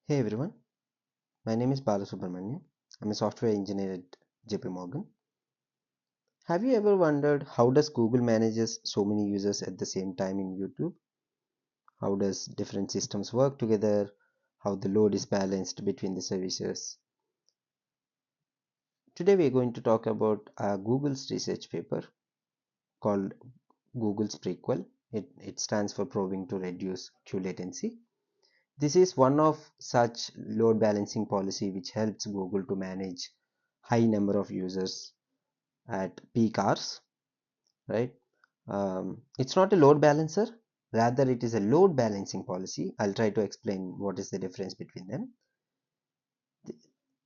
Hey everyone, my name is Balasubramanian. I'm a software engineer at JP Morgan. Have you ever wondered how does Google manages so many users at the same time in YouTube? How does different systems work together? How the load is balanced between the services? Today we are going to talk about Google's research paper called Google's PREQUEL. It stands for Probing to Reduce Queue Latency. This is one of such load balancing policy which helps Google to manage high number of users at peak hours, right? It's not a load balancer, rather it is a load balancing policy. I'll try to explain what is the difference between them.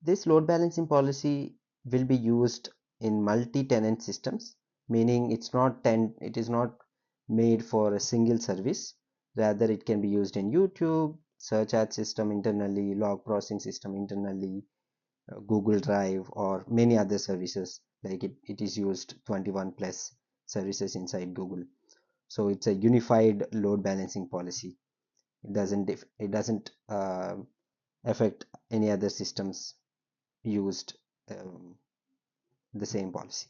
This load balancing policy will be used in multi-tenant systems, meaning it is not made for a single service. Rather, it can be used in YouTube, search ad system internally, log processing system internally, Google Drive, or many other services. Like it is used 21 plus services inside Google. So it's a unified load balancing policy. It doesn't affect any other systems used um, the same policy.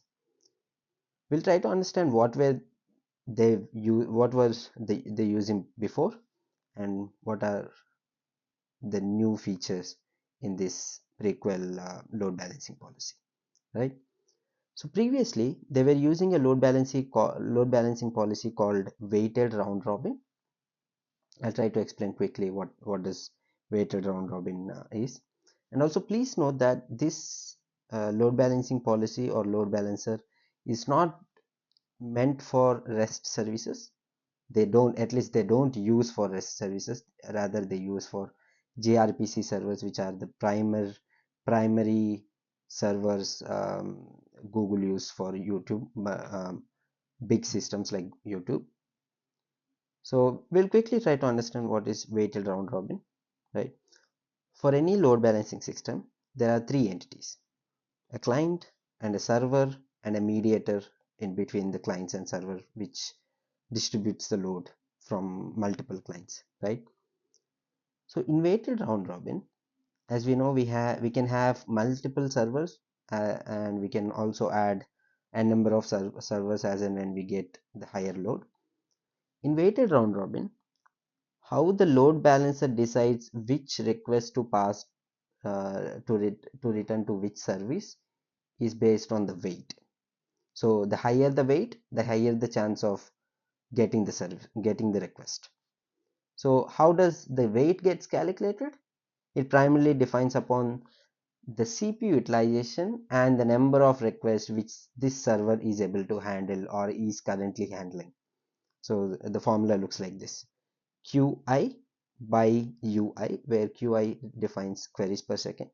We'll try to understand what was they using before, and what are the new features in this prequel load balancing policy, right? So previously they were using a load balancing policy called weighted round robin. I'll try to explain quickly what does weighted round robin is. And also please note that this load balancing policy or load balancer is not meant for REST services. They don't, at least they don't use for REST services. Rather they use for gRPC servers, which are the primary servers Google use for YouTube, big systems like YouTube. So we'll quickly try to understand what is weighted round robin, right? For any load balancing system, there are three entities: a client and a server and a mediator in between the clients and server, which distributes the load from multiple clients, right? So in weighted round robin, as we know, we can have multiple servers, and we can also add a number of servers as and when we get the higher load. In weighted round robin, how the load balancer decides which request to pass to return to which service is based on the weight. So the higher the weight, the higher the chance of getting the request. So how does the weight gets calculated? It primarily defines upon the CPU utilization and the number of requests which this server is able to handle or is currently handling. So the formula looks like this: QI by UI, where QI defines queries per second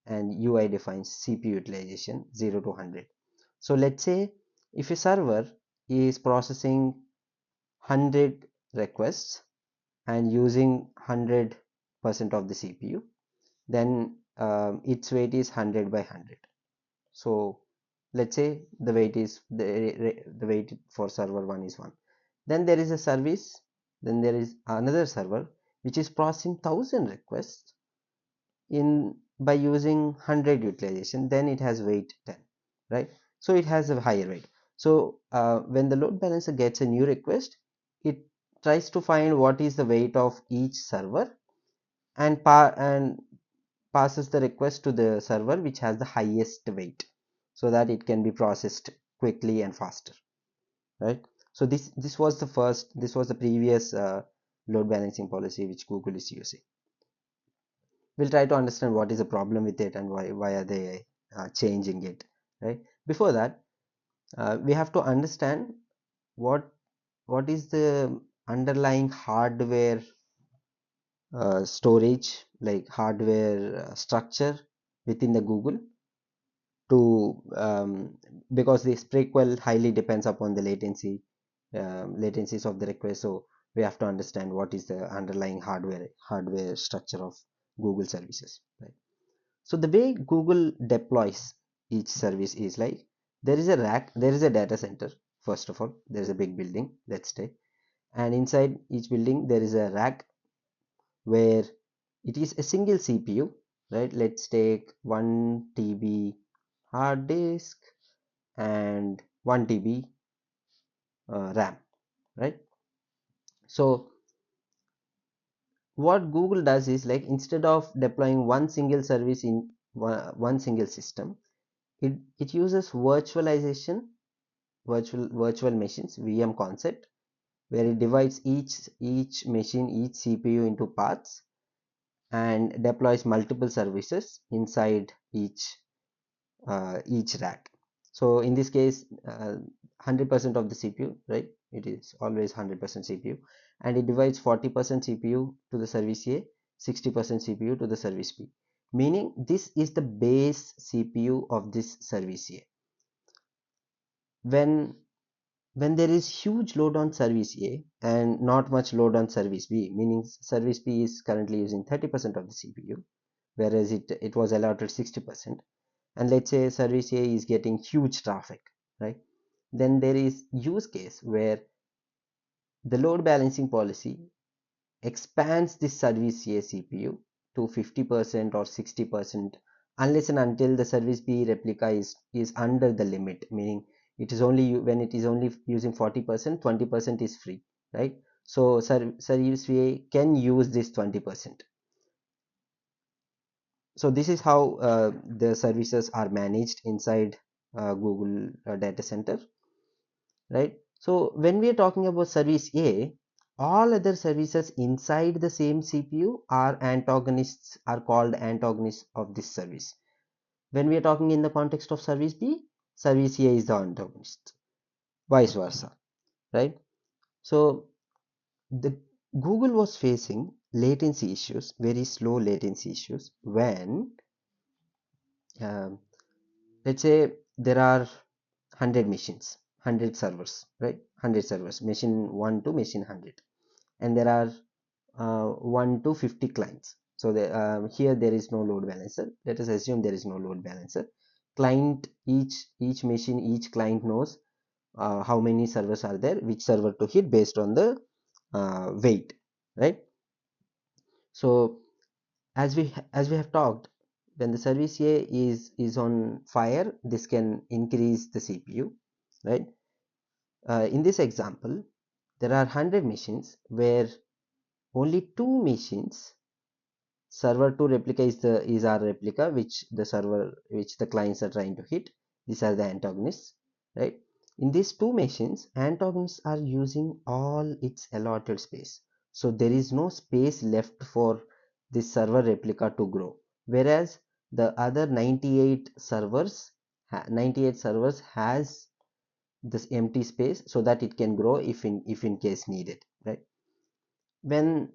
and UI defines CPU utilization 0 to 100. So let's say if a server is processing 100 requests and using 100% of the CPU, then its weight is 100 by 100. So let's say the weight for server 1 is 1. Then there is a service, then there is another server which is processing 1000 requests in by using 100 utilization, then it has weight 10, right? So it has a higher weight. So when the load balancer gets a new request, it tries to find what is the weight of each server, and passes the request to the server which has the highest weight, so that it can be processed quickly and faster, right? So this was the previous load balancing policy which Google is using. We'll try to understand what is the problem with it and why are they changing it, right? Before that, we have to understand what what is the underlying hardware storage, like hardware structure within the Google to because this prequel highly depends upon the latencies of the request. So we have to understand what is the underlying hardware structure of Google services, right? So the way Google deploys each service is like, there is a rack, there is a data center. First of all, there is a big building, let's say, and inside each building there is a rack where it is a single CPU, right? Let's take 1 TB hard disk and 1 TB RAM, right? So what Google does is, like, instead of deploying one single service in one single system, it uses virtualization, virtual machines, VM concept, where it divides each machine, each CPU into parts, and deploys multiple services inside each rack. So in this case, 100% of the CPU, right? It is always 100% CPU, and it divides 40% CPU to the service A, 60% CPU to the service B, meaning this is the base CPU of this service A. When there is huge load on service A and not much load on service B, meaning service B is currently using 30% of the CPU, whereas it was allotted 60%, and let's say service A is getting huge traffic, right? Then there is use case where the load balancing policy expands this service A CPU to 50% or 60%, unless and until the service B replica is under the limit, meaning it is only when it is only using 40%, 20% is free, right? So service A can use this 20%. So this is how the services are managed inside Google data center, right? So when we are talking about service A, all other services inside the same CPU are called antagonists of this service. When we are talking in the context of service B, service A is the antagonist, vice versa, right? So the Google was facing latency issues, very slow latency issues, when um, let's say there are 100 machines, 100 servers, right? 100 servers, machine 1 to machine 100, and there are 1 to 50 clients. So here there is no load balancer. Let us assume there is no load balancer. Client, each machine, each client knows how many servers are there, which server to hit based on the weight, right? So as we have talked, when the service A is on fire, this can increase the CPU, right? In this example, there are 100 machines where only 2 machines, server 2 replica is our replica, which the clients are trying to hit. These are the antagonists, right? In these 2 machines, antagonists are using all its allotted space, so there is no space left for this server replica to grow, whereas the other 98 servers has this empty space so that it can grow if in case needed, right? When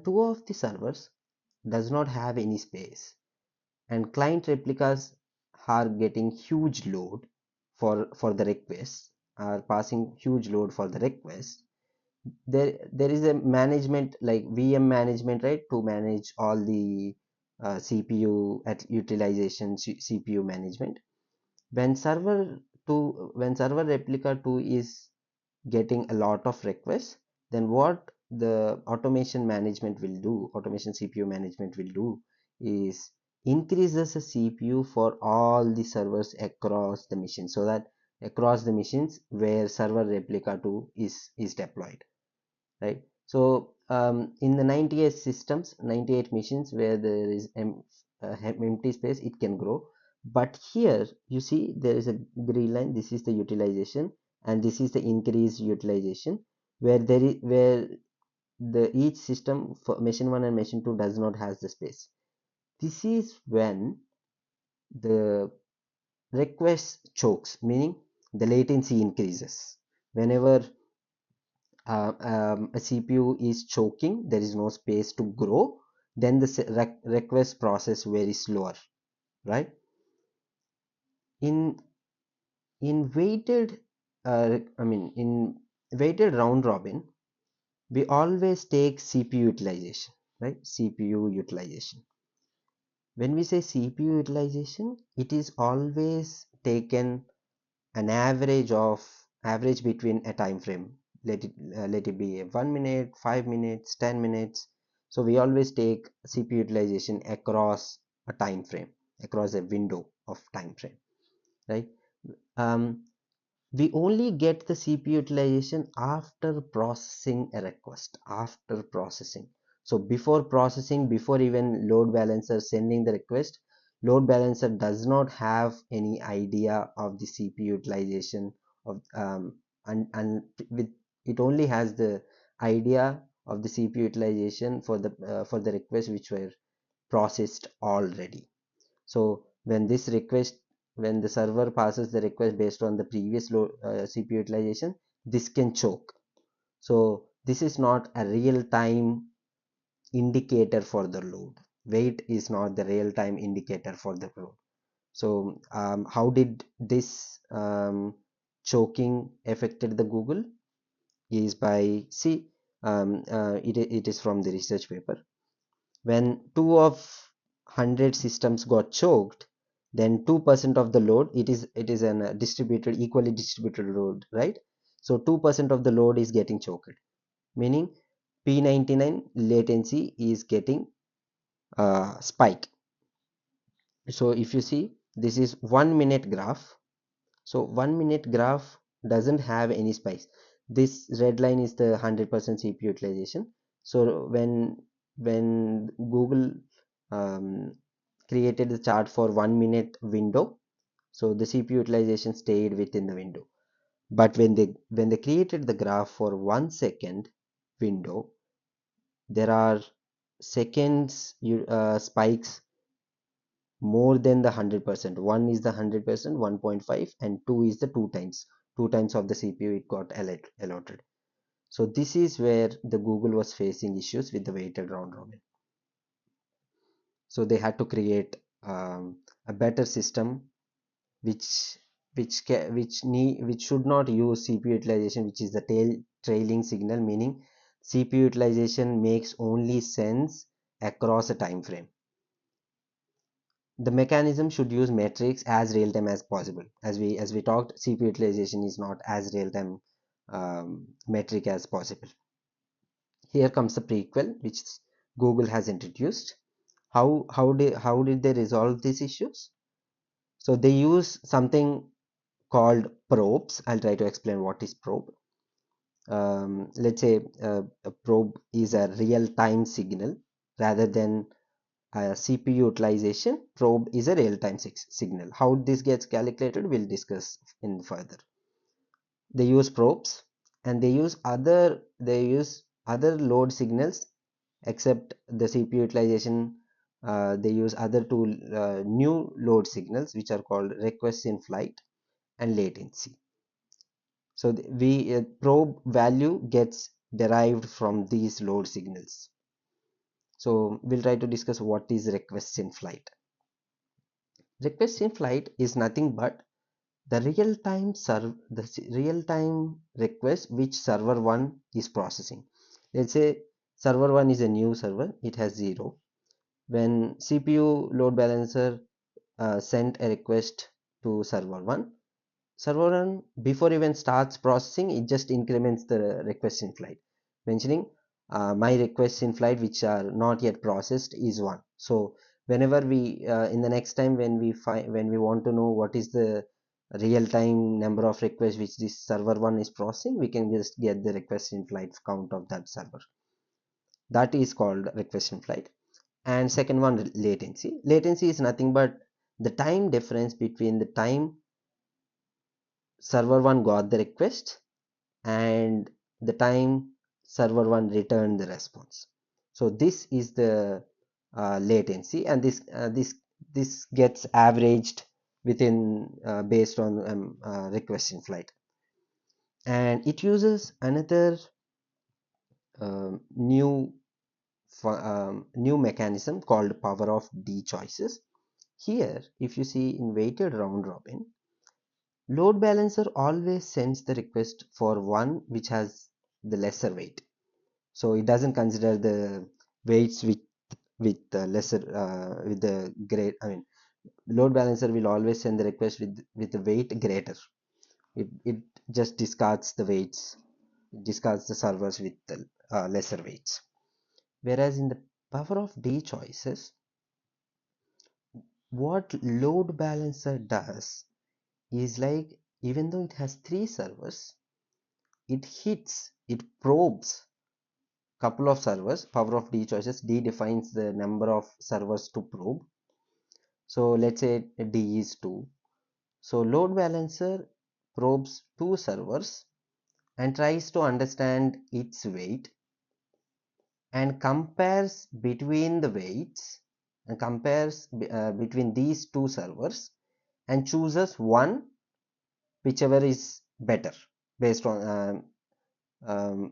two of the servers does not have any space and client replicas are getting huge load for the requests, are passing huge load for the request, there is a management like VM management, right, to manage all the CPU at utilization, CPU management. When server replica 2 is getting a lot of requests, then what the automation CPU management will do is increases the CPU for all the servers across the machine, so that across the machines where server replica 2 is deployed, right? So in the 98 systems, 98 machines where there is empty space, it can grow. But here you see there is a green line. This is the utilization, and this is the increased utilization, where the each system for machine 1 and machine 2 does not has the space. This is when the request chokes, meaning the latency increases. Whenever a CPU is choking, there is no space to grow, then the request process very slower, right? In in weighted, in weighted round robin, we always take CPU utilization, right? CPU utilization. When we say CPU utilization, it is always taken an average between a time frame. Let it be a 1 minute, 5 minutes, 10 minutes. So we always take CPU utilization across a time frame, across a window of time frame, right? um, we only get the CPU utilization after processing a request, after processing. So before processing, before even load balancer sending the request, load balancer does not have any idea of the CPU utilization of and with it only has the idea of the CPU utilization for the request which were processed already. So when the server passes the request based on the previous CPU utilization, this can choke. So this is not a real time indicator for the load. Wait is not the real time indicator for the load. So how did this choking affected the Google? Is by see it is from the research paper. When 2 of 100 systems got choked, then 2% of the load, it is an distributed, equally distributed load, right? So 2% of the load is getting choked, meaning P99 latency is getting spike. So if you see, this is 1 minute graph. So 1 minute graph doesn't have any spikes. This red line is the 100% CPU utilization. So when Google created the chart for 1 minute window, so the CPU utilization stayed within the window. But when they created the graph for 1 second window, there are seconds spikes more than the 100%. One is the 100%, 1.5, and two is the two times of the CPU it got allotted. So this is where the Google was facing issues with the weighted round robin. So they had to create a better system which which should not use CPU utilization, which is the trailing signal, meaning CPU utilization makes only sense across a time frame. The mechanism should use metrics as real time as possible. As we talked, CPU utilization is not as real time metric as possible. Here comes the prequel, which Google has introduced. How did they resolve these issues? So they use something called probes. I'll try to explain what is probe. Let's say a probe is a real-time signal rather than a CPU utilization. Probe is a real-time signal. How this gets calculated, we'll discuss in further. They use probes and they use other load signals except the CPU utilization. They use other two new load signals which are called requests in flight and latency. So we probe value gets derived from these load signals. So we'll try to discuss what is requests in flight. Requests in flight is nothing but the real time request which server 1 is processing. Let's say server 1 is a new server, it has 0. When CPU load balancer sent a request to server 1, server 1 before even starts processing, it just increments the request in flight, mentioning my requests in flight which are not yet processed is 1. So whenever we in the next time when we want to know what is the real time number of requests which this server 1 is processing, we can just get the request in flight count of that server. That is called request in flight. And second one, latency. Latency is nothing but the time difference between the time server 1 got the request and the time server 1 returned the response. So this is the latency, and this gets averaged within based on request in flight. And it uses another new new mechanism called power of D choices. Here, if you see in weighted round robin, load balancer always sends the request for one which has the lesser weight. So it doesn't consider the weights with the lesser with the great. I mean, load balancer will always send the request with the weight greater. It just discards the weights, discards the servers with the lesser weights. Whereas in the power of D choices, what load balancer does is like, even though it has 3 servers, it probes couple of servers. Power of D choices, D defines the number of servers to probe. So let's say D is 2. So load balancer probes 2 servers and tries to understand its weight and compares between the weights and compares between these 2 servers and chooses one, whichever is better, based on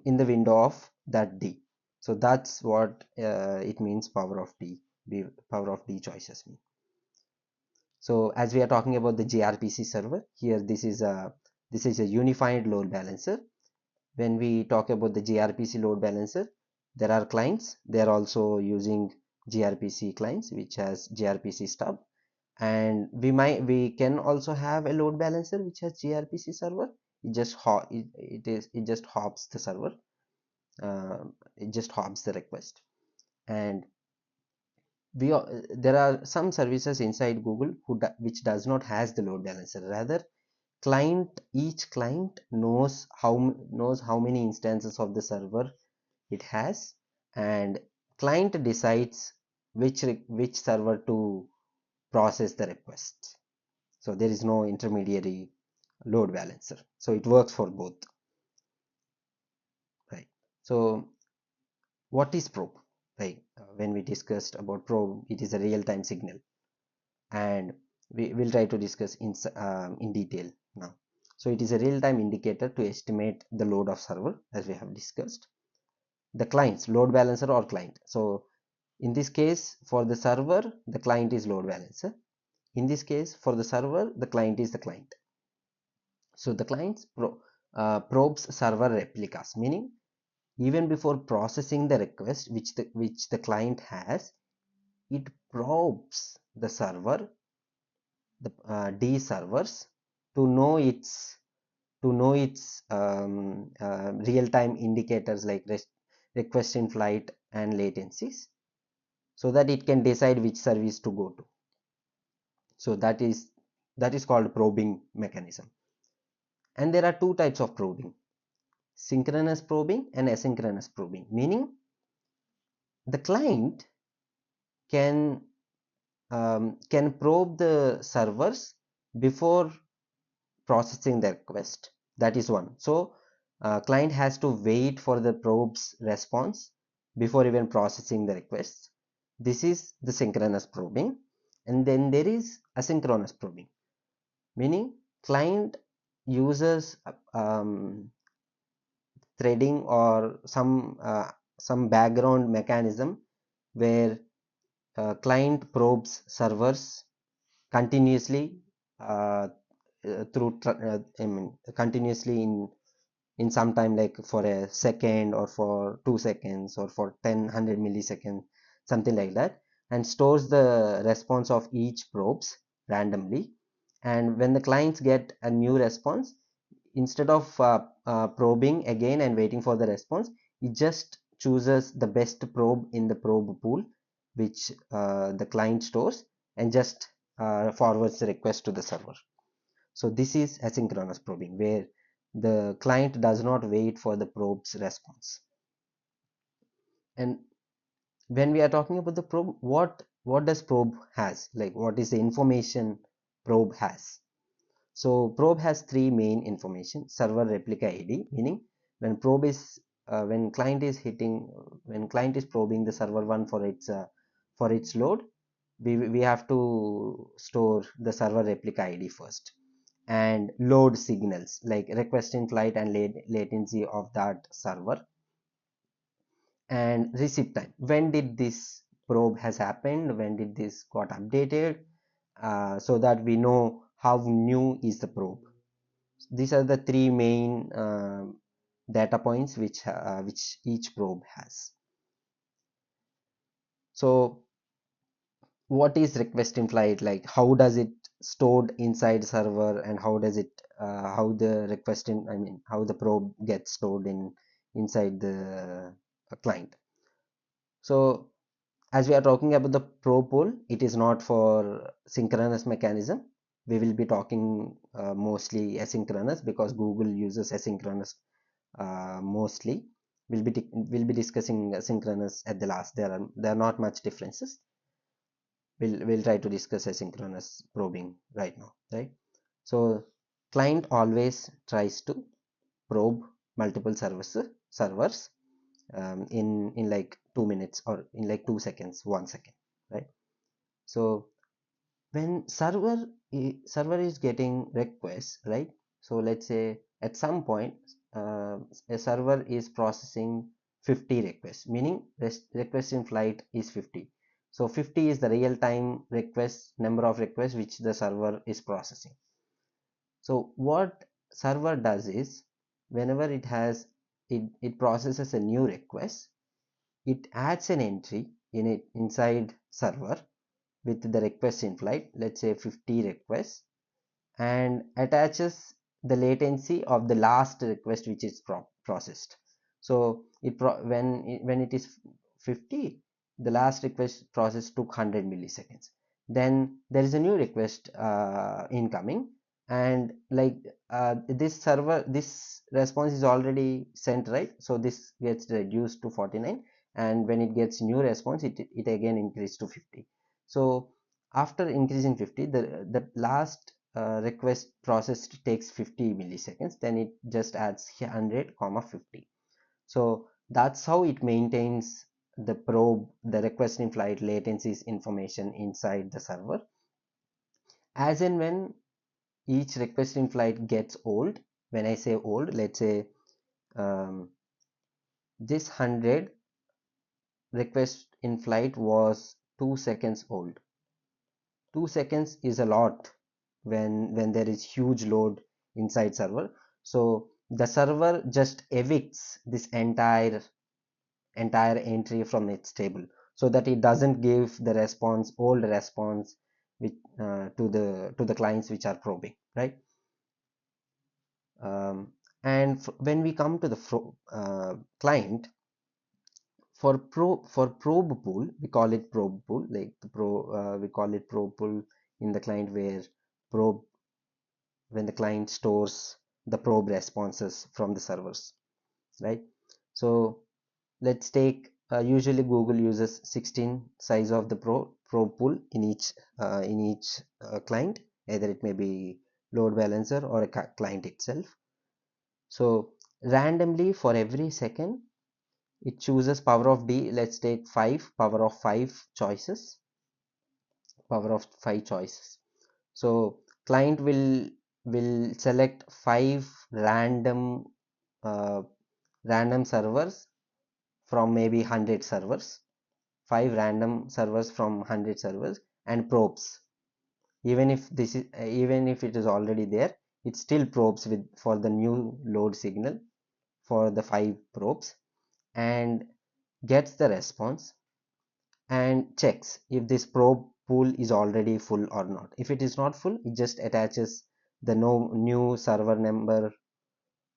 in the window of that D. So that's what it means, power of D. Power of D choices mean. So as we are talking about the gRPC server here, this is a unified load balancer. When we talk about the gRPC load balancer, there are clients. They are also using gRPC clients, which has gRPC stub, and we can also have a load balancer which has gRPC server. It just hops the server. It just hops the request, and there are some services inside Google which does not has the load balancer. Rather, each client knows how many instances of the server it has, and client decides which server to process the request. So there is no intermediary load balancer. So it works for both, right? So what is probe? Like when we discussed about probe, it is a real-time signal, and we will try to discuss in detail now. So it is a real-time indicator to estimate the load of server, as we have discussed. The clients, load balancer or client. So in this case, for the server, the client is load balancer. In this case, for the server, the client is the client. So the clients probes server replicas, meaning even before processing the request which the client has, it probes the server, the D servers, to know its real-time indicators like request in flight and latencies, so that it can decide which service to go to. So that is called probing mechanism. And there are 2 types of probing: synchronous probing and asynchronous probing, meaning the client can probe the servers before processing the request. That is one. So client has to wait for the probe's response before even processing the requests. This is the synchronous probing. And then there is asynchronous probing, meaning client uses threading or some background mechanism where client probes servers continuously I mean continuously in some time, like for a second or for 2 seconds or for 100 milliseconds, something like that, and stores the response of each probes randomly. And when the clients get a new response, instead of probing again and waiting for the response, it just chooses the best probe in the probe pool which the client stores, and just forwards the request to the server. So this is asynchronous probing, where the client does not wait for the probe's response. And when we are talking about the probe, what does probe has, like what is the information probe has? So probe has 3 main information: server replica ID, meaning when probe is when client is probing the server 1 for its load, we have to store the server replica ID first, and load signals like request in flight and latency of that server, and receipt time. When did this probe has happened? When did this got updated? So that we know how new is the probe. These are the 3 main data points which each probe has. So what is request in flight? Like how does it stored inside server, and how does it how the request in I mean how the probe gets stored inside the client? So as we are talking about the probe pool, it is not for synchronous mechanism. We will be talking mostly asynchronous, because Google uses asynchronous mostly. We'll be discussing synchronous at the last. There are not much differences. We'll try to discuss asynchronous probing right now, right? So client always tries to probe multiple servers in like 2 minutes, or in like 2 seconds, 1 second, right? So when server is getting requests, right? So let's say at some point uh, a server is processing 50 requests, meaning request in flight is 50. So 50 is the real time request number of requests which the server is processing. So what server does is, whenever it processes a new request, it adds an entry in it inside server with the request in flight, let's say 50 requests, and attaches the latency of the last request which is processed. So when it is 50, the last request process took 100 milliseconds. Then there is a new request incoming, and like this response is already sent, right? So this gets reduced to 49, and when it gets new response, it again increased to 50. So after increasing 50, the last request processed takes 50 milliseconds, then it just adds 100 comma 50. So that's how it maintains the request in flight latencies information inside the server. As and when each request in flight gets old, when I say old, let's say this 100 request in flight was 2 seconds old. 2 seconds is a lot when there is huge load inside server. So the server just evicts this entire entry from its table, so that it doesn't give the old response with, to the clients which are probing, right? And when we come to the client, for probe pool, we call it probe pool, like we call it probe pool in the client, where probe when the client stores the probe responses from the servers, right? So let's take, usually Google uses 16 size of the probe pool in each client, either it may be load balancer or a client itself. So randomly for every second it chooses power of d. Let's take 5 power of 5 choices, so client will select 5 random uh, random servers from maybe 100 servers, 5 random servers from 100 servers, and probes. Even if it is already there, it still probes for the new load signal for the 5 probes, and gets the response and checks if this probe pool is already full or not. If it is not full, it just attaches the no new server number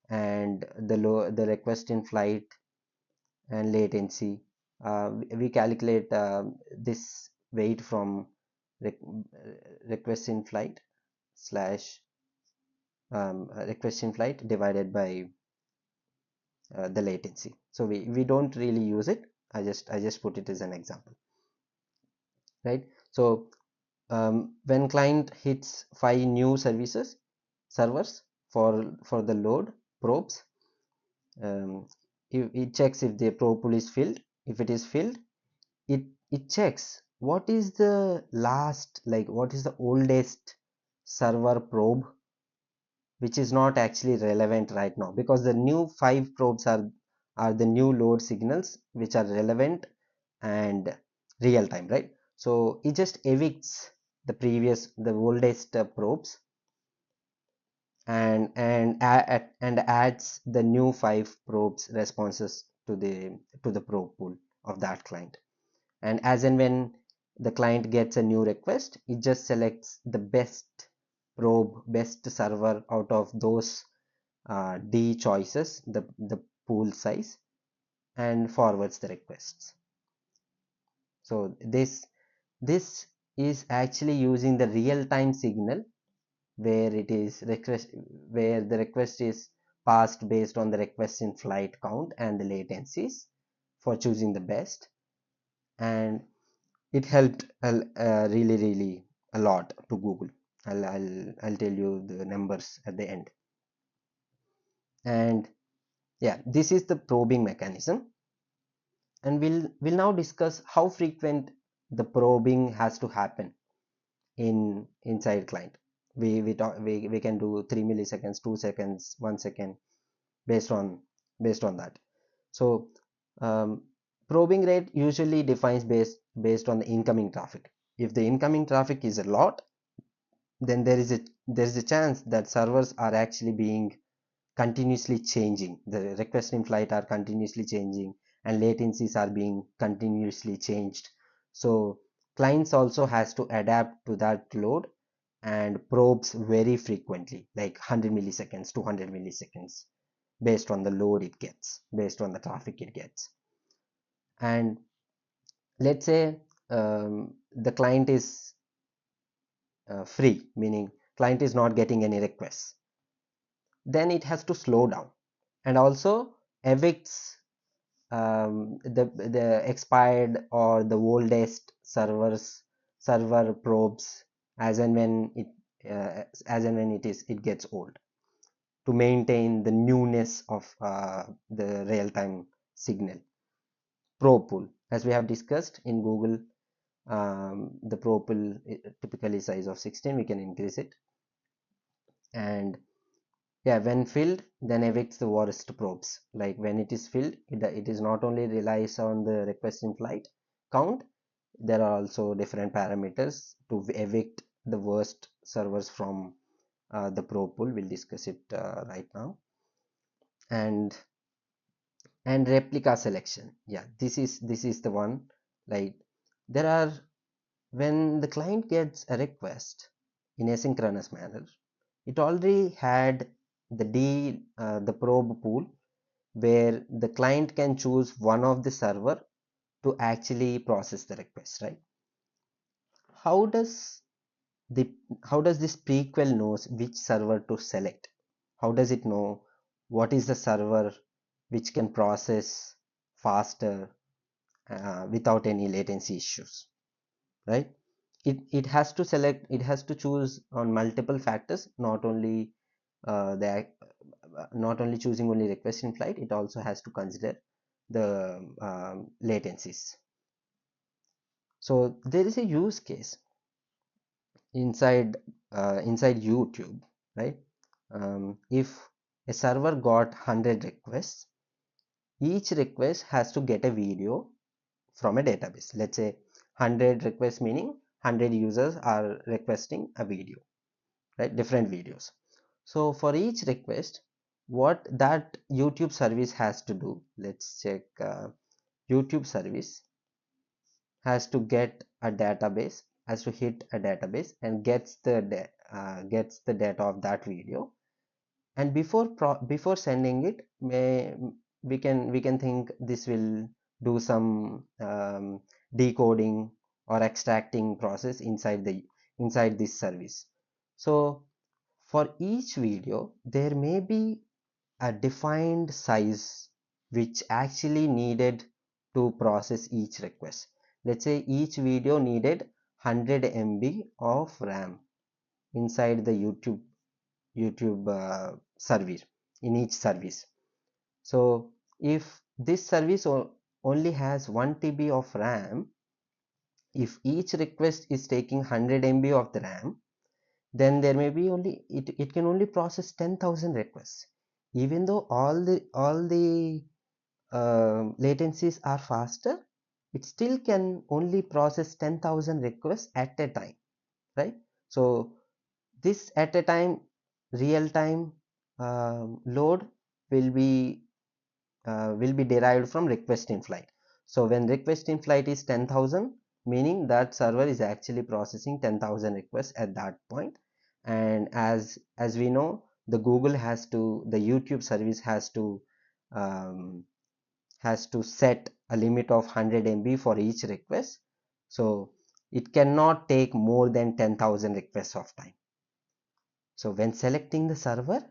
and the request in flight and latency. We calculate this weight from request in flight slash request in flight divided by the latency. So we don't really use it. I just put it as an example, right? So when client hits 5 new servers for the load probes, it checks if the probe pool is filled. If it is filled, it checks what is the oldest server probe, which is not actually relevant right now, because the new 5 probes are the new load signals which are relevant and real time, right? So it just evicts the oldest probes, and adds the new 5 probes responses to the probe pool of that client. And as and when the client gets a new request, it just selects the best server out of those d choices, the pool size, and forwards the requests. So this is actually using the real-time signal where it is request, where the request is passed based on the request in flight count and the latencies for choosing the best. And it helped really a lot to Google. I'll tell you the numbers at the end. And yeah, this is the probing mechanism, and we'll now discuss how frequent the probing has to happen inside client. We can do 3 milliseconds, 2 seconds, 1 second, based on that. So um, probing rate usually defines based on the incoming traffic. If the incoming traffic is a lot, then there is a chance that servers are actually being continuously changing. The requests in flight are continuously changing, and latencies are being continuously changed. So clients also has to adapt to that load and probes very frequently, like 100 milliseconds, 200 milliseconds, based on the load it gets, based on the traffic it gets. And let's say the client is free, meaning client is not getting any requests, then it has to slow down and also evicts the expired or the oldest server probes as and when it gets old, to maintain the newness of the real-time signal. Probe pool, as we have discussed in Google, the probe pool typically size of 16, we can increase it. And yeah, when filled, then evicts the worst probes. Like when it is filled, it is not only relies on the request in flight count, there are also different parameters to evict the worst servers from the probe pool. We'll discuss it right now. And replica selection, yeah, this is the one. Like there are, when the client gets a request in asynchronous manner, it already had the probe pool where the client can choose one of the server to actually process the request, right? How does the how does this prequel knows which server to select? How does it know what is the server which can process faster without any latency issues, right? It has to choose on multiple factors, not only not only choosing only request in flight, it also has to consider the latencies. So there is a use case inside YouTube, right? If a server got 100 requests, each request has to get a video from a database. Let's say 100 requests, meaning 100 users are requesting a video, right? Different videos. So for each request, what that YouTube service has to do, let's check. YouTube service has to get a database, has to hit a database and gets the data of that video. And before sending it, we can think this will do some decoding or extracting process inside this service. So for each video there may be a defined size which actually needed to process each request. Let's say each video needed 100 MB of RAM inside the YouTube service, in each service. So if this service only has 1 TB of RAM, if each request is taking 100 MB of the RAM, then there may be it can only process 10,000 requests. Even though all the latencies are faster, it still can only process 10,000 requests at a time, right? So this at a time real time load will be derived from request in flight. So when request in flight is 10,000, meaning that server is actually processing 10,000 requests at that point. And as we know, the YouTube service um, has to set a limit of 100 MB for each request. So it cannot take more than 10,000 requests of time. So when selecting the server,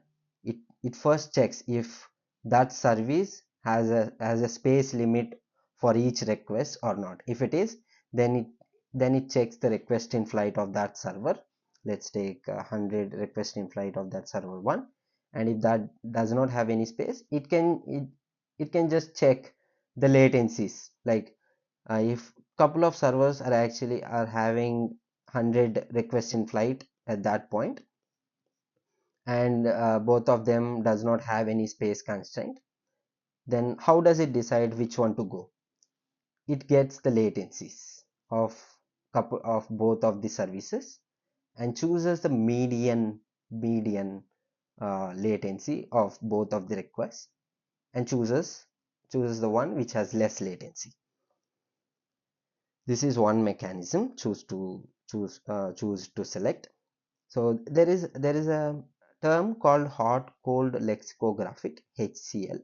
it first checks if that service has a space limit for each request or not. If it is, then it checks the request in flight of that server. Let's take 100 request in flight of that server 1, and if that does not have any space, it can just check the latencies, like if couple of servers are having 100 requests in flight at that point, and both of them does not have any space constraint, then how does it decide which one to go? It gets the latencies of couple of both of the services and chooses the median latency of both of the requests, and chooses the one which has less latency. This is one mechanism, choose to select. So there is a term called hot cold lexicographic, HCL.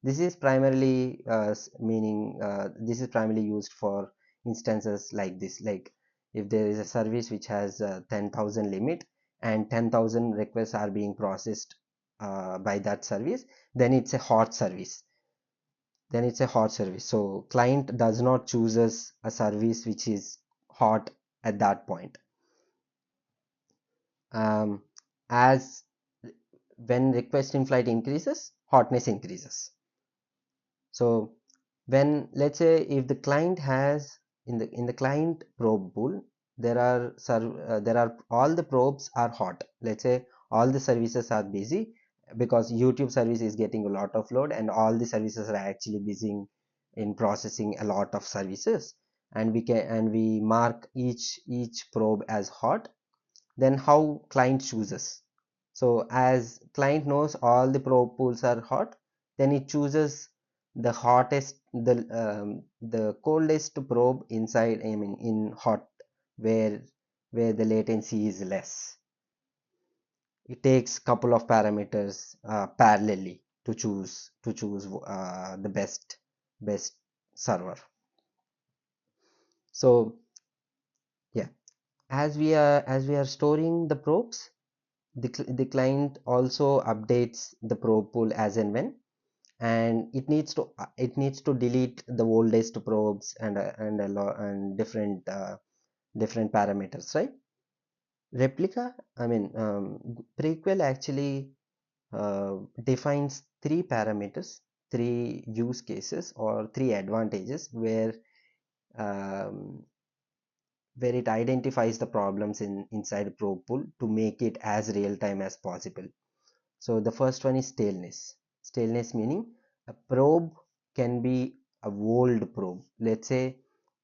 This is primarily this is primarily used for instances like this, like if there is a service which has a 10,000 limit and 10,000 requests are being processed by that service, then it's a hot service. So client does not chooses a service which is hot at that point. um, as when request in flight increases, hotness increases. So when, let's say, if the client has in the client probe pool, there are all the probes are hot. Let's say all the services are busy because YouTube service is getting a lot of load, and all the services are actually busy in processing a lot of services, and we mark each probe as hot. Then how client chooses? So as client knows all the probe pools are hot, then it chooses the hottest, the coldest probe inside, I mean in hot, where the latency is less. It takes couple of parameters parallelly to choose the best server. So yeah, as we are storing the probes, the client also updates the probe pool as and when, and it needs to delete the oldest probes and a lot and different parameters, right? Replica, I mean, prequel actually defines three parameters, three use cases or three advantages um, where it identifies the problems inside probe pool to make it as real time as possible. So the first one is staleness. Staleness meaning a probe can be a old probe. Let's say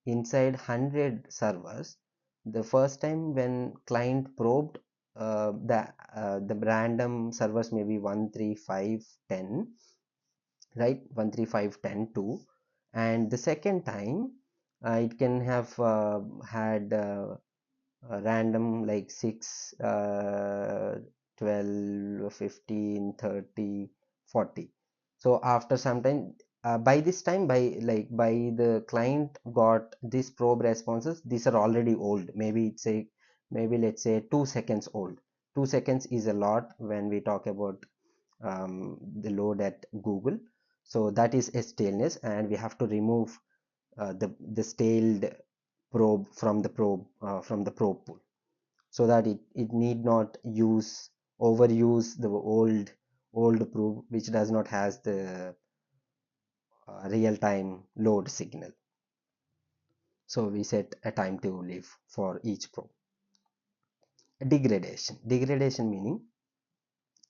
inside 100 servers, the first time when client probed, the random servers may be 1 3 5 10, right? 1 3 5 10 2, and the second time it can have had random like 6 12 15 30 40. So after some time, by this time, by the client got these probe responses, these are already old. Maybe let's say 2 seconds old. 2 seconds is a lot when we talk about the load at Google. So that is a staleness, and we have to remove the staled probe from the probe pool, so that it need not overuse the old probe which does not has the real-time load signal. So we set a time to live for each probe. Degradation meaning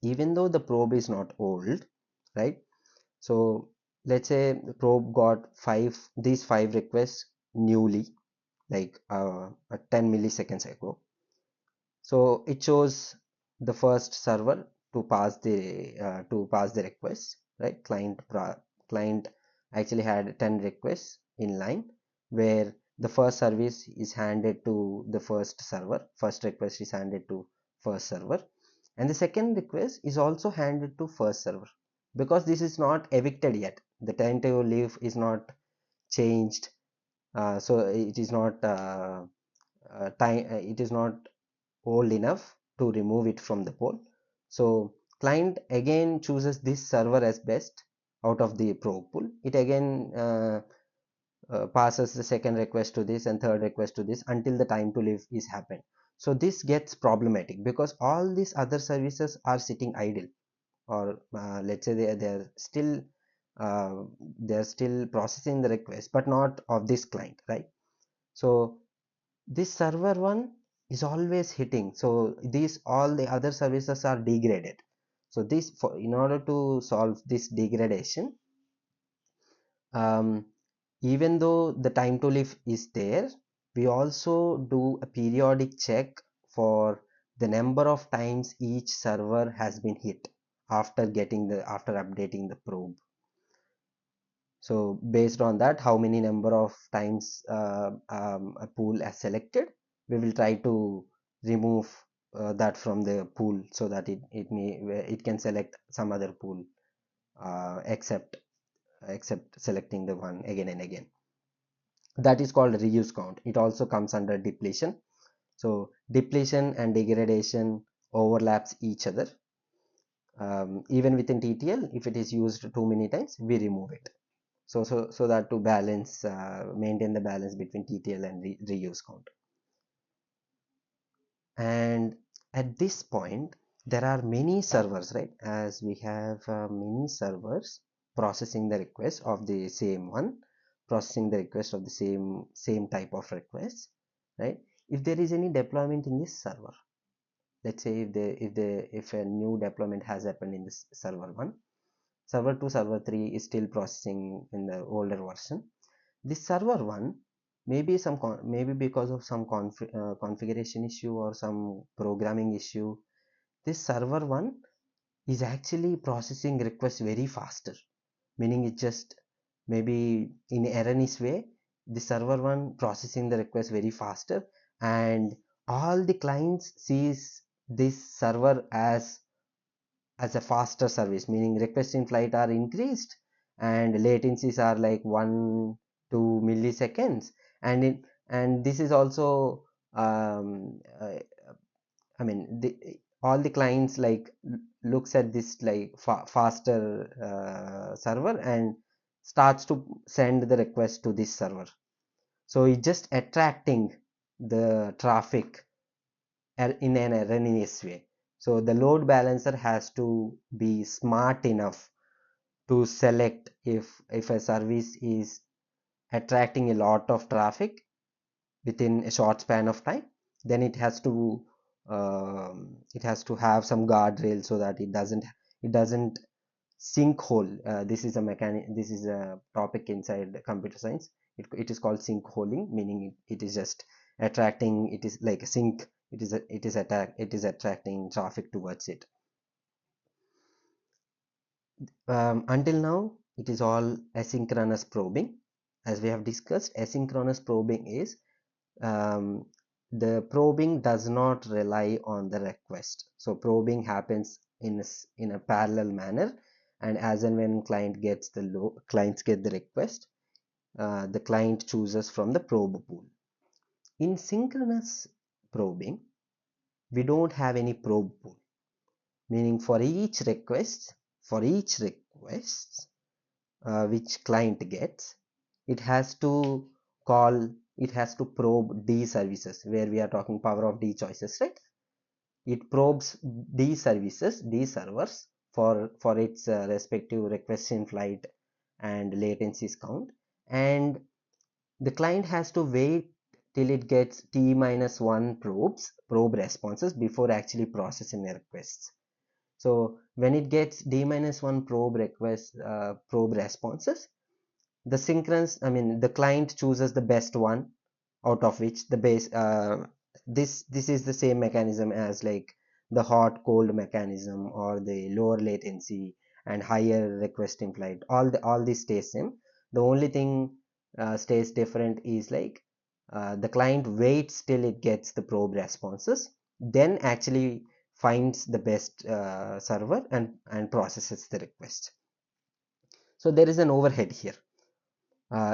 even though the probe is not old, right? So let's say the probe got these five requests newly, like 10 milliseconds ago. So it shows the first server to pass the request, right? Client actually had 10 requests in line, where the first service is handed to the first server. First request is handed to first server, and the second request is also handed to first server, because this is not evicted yet. The tentative leave is not changed so it is not it is not old enough to remove it from the pool. So client again chooses this server as best out of the probe pool. It again passes the second request to this and third request to this until the time to live is happened. So this gets problematic because all these other services are sitting idle, or let's say uh, they're still processing the request, but not of this client, right? So this server one is always hitting, so these all the other services are degraded. So this, for in order to solve this degradation, um, even though the time to live is there, we also do a periodic check for the number of times each server has been hit after updating the probe. So based on that, how many number of times a pool as selected, we will try to remove that from the pool so that it can select some other pool, except selecting the one again and again. That is called reuse count. It also comes under depletion. So depletion and degradation overlaps each other. Even within TTL, if it is used too many times, we remove it. So that to balance, maintain the balance between TTL and reuse count. And at this point, there are many servers, right? As we have many servers processing the request of the same one, processing the request of the same type of request, right? If there is any deployment in this server, let's say if a new deployment has happened in this server 1, server 2, server 3 is still processing in the older version. This server 1, maybe because of some configuration issue or some programming issue, this server 1 is actually processing requests very faster, meaning it just maybe in erroneous way, the server 1 processing the request very faster, and all the clients sees this server as a faster service, meaning requests in flight are increased and latencies are like 1-2 milliseconds. And this is also I mean all the clients like looks at this like faster server and starts to send the request to this server. So it's just attracting the traffic in an erroneous way. So the load balancer has to be smart enough to select if a service is attracting a lot of traffic within a short span of time, then it has to have some guardrail so that it doesn't sinkhole. This is a topic inside computer science. It is called sinkholing, meaning it is just attracting. It is like a sink. It is attracting traffic towards it. Until now, it is all asynchronous probing. As we have discussed, asynchronous probing is um, the probing does not rely on the request. So probing happens in a parallel manner, and as and when clients get the request, the client chooses from the probe pool. In synchronous probing, we don't have any probe pool, meaning for each request which client gets, it has to call it has to probe D services, where we are talking power of D choices, right? It probes D services, D servers for its respective request in flight and latencies count, and the client has to wait till it gets T minus 1 probe responses before actually processing the requests. So when it gets D minus 1 probe responses, the client chooses the best one out of which the base this is the same mechanism as like the hot cold mechanism or the lower latency and higher request in flight. All this stays same. The only thing stays different is like the client waits till it gets the probe responses, then actually finds the best server and processes the request. So there is an overhead here.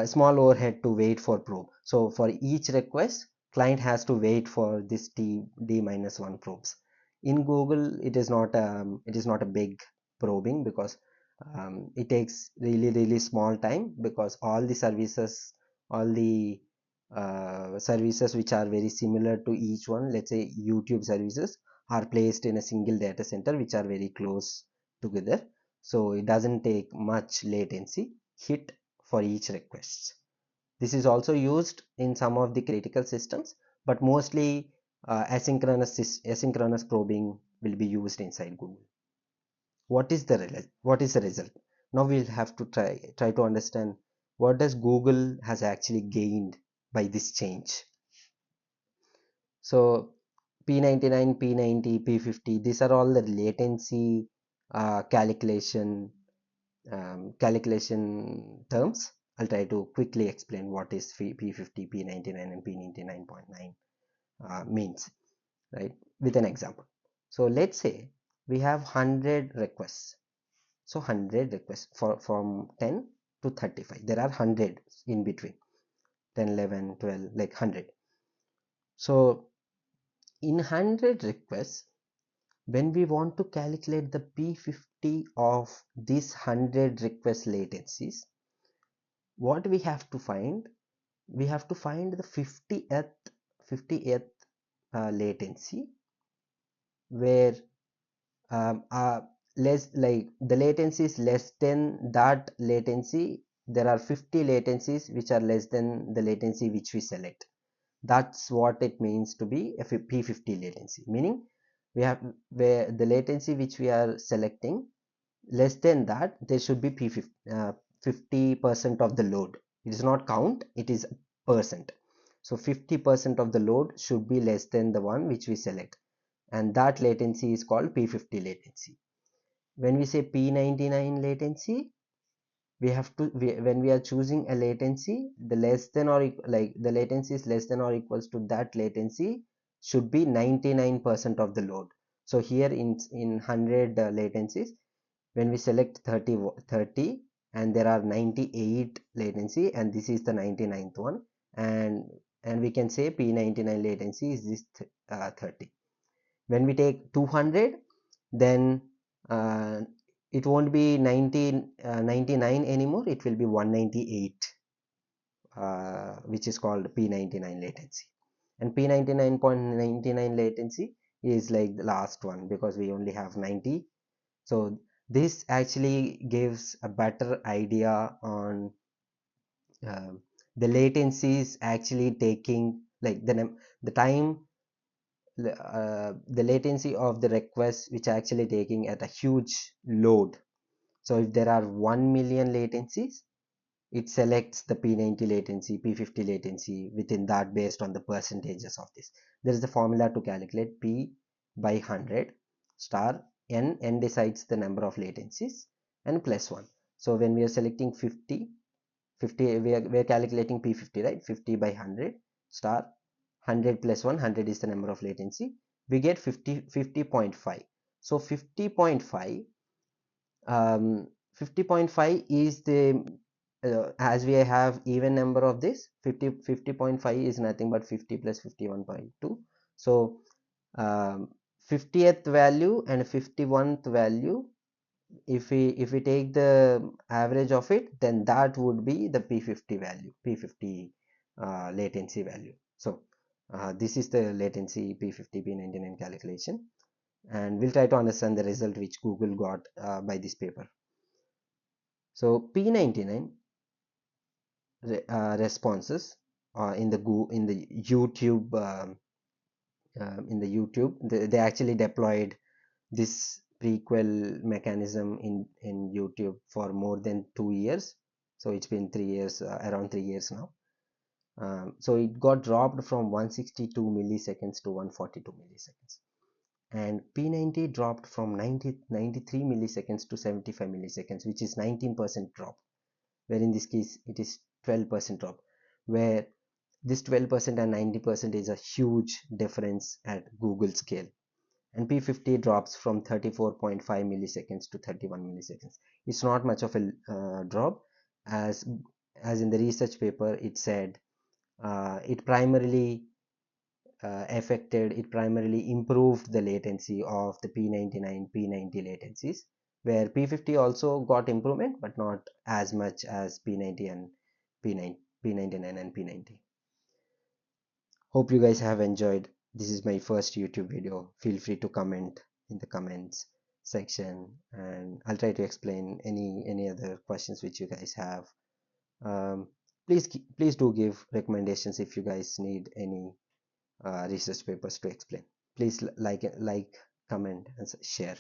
small overhead to wait for probe. So for each request, client has to wait for this d minus 1 probes. In Google, it is not a big probing, because it takes really small time, because all the services which are very similar to each one, let's say YouTube services, are placed in a single data center which are very close together. So it doesn't take much latency hit for each request. This is also used in some of the critical systems, but mostly asynchronous probing will be used inside Google. What is the result? Now we'll have to try to understand what does Google has actually gained by this change. So P99, P90, P50, these are all the latency calculation terms. I'll try to quickly explain what is P50, P99 and P99.9 means, right, with an example. So let's say we have 100 requests. So 100 requests from 10 to 35. There are 100 in between, 10, 11, 12, like 100. So in 100 requests, when we want to calculate the P50 of these 100 request latencies, what we have to find? We have to find the 50th latency, where less, like the latency is less than that latency. There are 50 latencies which are less than the latency which we select. That's what it means to be a P50 latency, meaning we have, where the latency which we are selecting, less than that, there should be P50, 50% of the load. It is not count, it is percent. So 50% of the load should be less than the one which we select, and that latency is called P50 latency. When we say P99 latency, when we are choosing a latency, the less than or like the latency is less than or equals to that latency should be 99% of the load. So here in 100 latencies, when we select 30 and there are 98 latency, and this is the 99th one, and we can say P99 latency is this 30. When we take 200, then uh, it won't be 99 anymore, it will be 198, which is called P99 latency. And P99.99 latency is like the last one, because we only have 90. So this actually gives a better idea on uh, the latencies actually taking, like the time, the latency of the request which are actually taking at a huge load. So if there are 1 million latencies, it selects the P90 latency, P50 latency within that, based on the percentages of this. There is a formula to calculate P by 100 star n decides the number of latencies, and plus 1. So when we are selecting 50, we are calculating P50, right? 50 by 100 star 100 plus 1, 100 is the number of latency. We get 50.5. So 50.5 50.5 is the as we have even number of this, 50.5 is nothing but 50 plus 51.2. So 50th value and 51st value, if we take the average of it, then that would be the P50 value, P50 latency value. So this is the latency P50 P99 calculation, and we'll try to understand the result which Google got by this paper. So P99 responses in the YouTube they actually deployed this PREQUEL mechanism in YouTube for more than 2 years. So it's been 3 years, around 3 years now. So it got dropped from 162 milliseconds to 142 milliseconds, and P90 dropped from 93 milliseconds to 75 milliseconds, which is 19% drop, where in this case it is 12% drop, where this 12% and 90% is a huge difference at Google scale. And P50 drops from 34.5 milliseconds to 31 milliseconds. It's not much of a drop, as as in the research paper, it said it primarily it primarily improved the latency of the P99, P90 latencies, where P50 also got improvement, but not as much as P90 and P9, P99 and P90. Hope you guys have enjoyed. This is my first YouTube video. Feel free to comment in the comments section, and I'll try to explain any other questions which you guys have. Um, please do give recommendations if you guys need any research papers to explain. Please like, comment, and share.